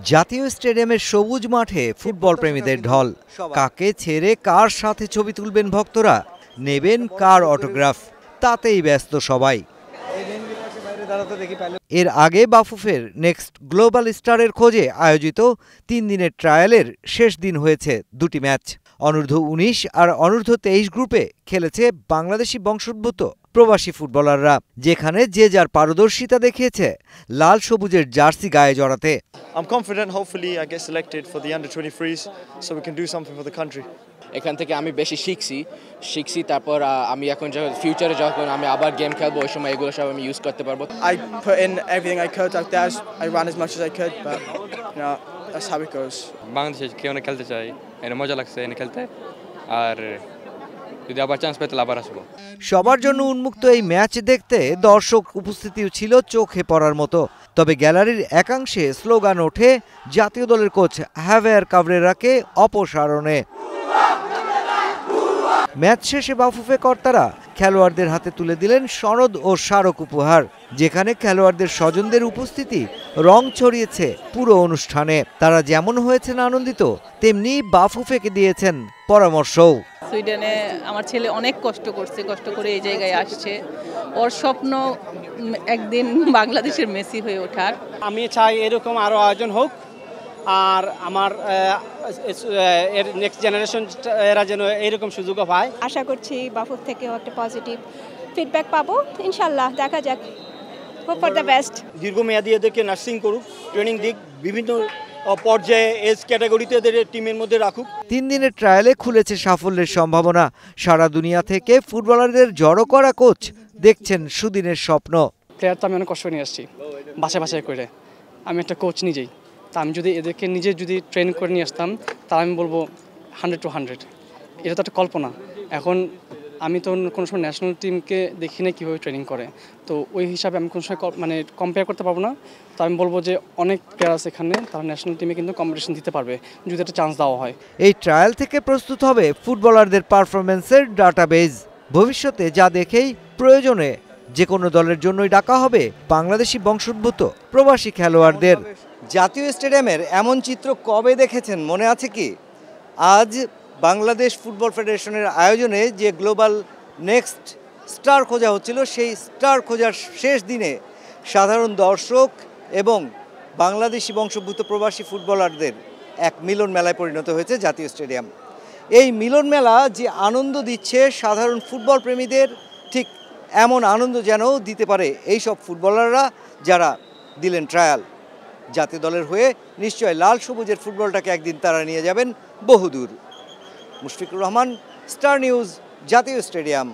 জাতীয় স্টেডিয়ামের সবুজ মাঠে ফুটবল প্রেমীদের ঢল। কাকে ছেড়ে কার সাথে ছবি তুলবেন ভক্তরা, নেবেন কার অটোগ্রাফ, তাতেই ব্যস্ত সবাই। এর আগে বাফুফের নেক্সট গ্লোবাল স্টারের খোঁজে আয়োজিত 3 দিনের ট্রায়ালের শেষ দিন হয়েছে দুটি ম্যাচ। অনূর্ধ্ব-19 আর অনূর্ধ্ব-23 গ্রুপে খেলেছে বাংলাদেশি বংশোদ্ভূত প্রবাসী ফুটবলাররা, যেখানে যে যার পারদর্শিতা দেখিয়েছে লাল সবুজের জার্সি গায়ে জড়াতে। I'm confident hopefully I get selected for the under-23s so we can do something for the country. এখান থেকে আমি বেশি শিখছি তারপর আমি এখন যখন ফিউচারে যখন আমি আবার গেম খেলবো ওই সময় এগুলো সব আমি ইউজ করতে পারবো। I put in everything I could out there. I ran as much as I could, but you know that's how it goes. বাংলাদেশে কেউ না খেলতে চাই, এর মজা লাগছে এনে খেলতে, আর যদি আবার চান্স পেতে আবার আসবো। সবার জন্য উন্মুক্ত এই ম্যাচ দেখতে দর্শক উপস্থিতিও ছিল চোখে পড়ার মতো। তবে গ্যালারির একাংশে স্লোগান ওঠে জাতীয় দলের কোচ হাভিয়ার কাবরেরাকে অপসারণে। ম্যাচ শেষে বাফুফে কর্তারা খেলোয়াড়দের হাতে তুলে দিলেন সনদ ও স্মারক উপহার, যেখানে খেলোয়াড়দের স্বজনদের উপস্থিতি রং ছড়িয়েছে পুরো অনুষ্ঠানে। তারা যেমন হয়েছেন আনন্দিত, তেমনি বাফুফেকে দিয়েছেন পরামর্শও। সুইডেনে আমার ছেলে অনেক কষ্ট করে এই জায়গায় আসছে। ওর স্বপ্ন একদিন বাংলাদেশের মেসি হয়ে ওঠার। আমি চাই এরকম আরও আয়োজন হোক, আর আমার এর নেক্সট জেনারেশন এরা যেন এইরকম সুযোগও পায়। আশা করছি বাফুফ থেকেও একটা পজিটিভ ফিডব্যাক পাবো, ইনশাল্লাহ দেখা যাক। Hope for the best. দীর্ঘমেয়াদী এদেরকে নার্সিং করুক, ট্রেনিং দিক, বিভিন্ন পর্যায়ে এজ ক্যাটাগরিতে এদের টিমের মধ্যে রাখুক। 3 দিনের ট্রায়ালে খুলেছে সাফল্যের সম্ভাবনা। সারা দুনিয়া থেকে ফুটবলারদের জড়ো করা কোচ দেখছেন সুদিনের স্বপ্ন। প্লেয়ার তো আমি অনেক কষ্ট নিয়ে আসছি বাছাই করে, আমি একটা কোচ নিজেই। তা আমি যদি এদেরকে নিজে যদি ট্রেন করে নিয়ে আসতাম তাহলে আমি বলবো 100 to 100। এটা তো একটা কল্পনা। এখন আমি তো কোনো সময় ন্যাশনাল টিমকে দেখি না কীভাবে ট্রেনিং করে, তো ওই হিসাবে আমি কোনো সময় মানে কম্পেয়ার করতে পারবো না। তো আমি বলবো যে অনেক প্লেয়ার আছে এখানে, তারা ন্যাশনাল টিমে কিন্তু কম্পিটিশন দিতে পারবে যদি একটা চান্স দেওয়া হয়। এই ট্রায়াল থেকে প্রস্তুত হবে ফুটবলারদের পারফরমেন্সের ডাটাবেজ। ভবিষ্যতে যা দেখেই প্রয়োজনে যে কোনো দলের জন্যই ডাকা হবে বাংলাদেশি বংশোদ্ভূত প্রবাসী খেলোয়াড়দের। জাতীয় স্টেডিয়ামের এমন চিত্র কবে দেখেছেন মনে আছে কি? আজ বাংলাদেশ ফুটবল ফেডারেশনের আয়োজনে যে গ্লোবাল নেক্সট স্টার খোঁজা হচ্ছিল, সেই স্টার খোঁজার শেষ দিনে সাধারণ দর্শক এবং বাংলাদেশি বংশোদ্ভূত প্রবাসী ফুটবলারদের এক মিলন মেলায় পরিণত হয়েছে জাতীয় স্টেডিয়াম। এই মিলন মেলা যে আনন্দ দিচ্ছে সাধারণ ফুটবল প্রেমীদের, ঠিক এমন আনন্দ যেন দিতে পারে এই সব ফুটবলাররা যারা দিলেন ট্রায়াল। জাতীয় দলের হয়ে নিশ্চয় লাল সবুজের ফুটবলটাকে একদিন তারা নিয়ে যাবেন বহুদূর। মুশফিকুর রহমান, স্টার নিউজ, জাতীয় স্টেডিয়াম।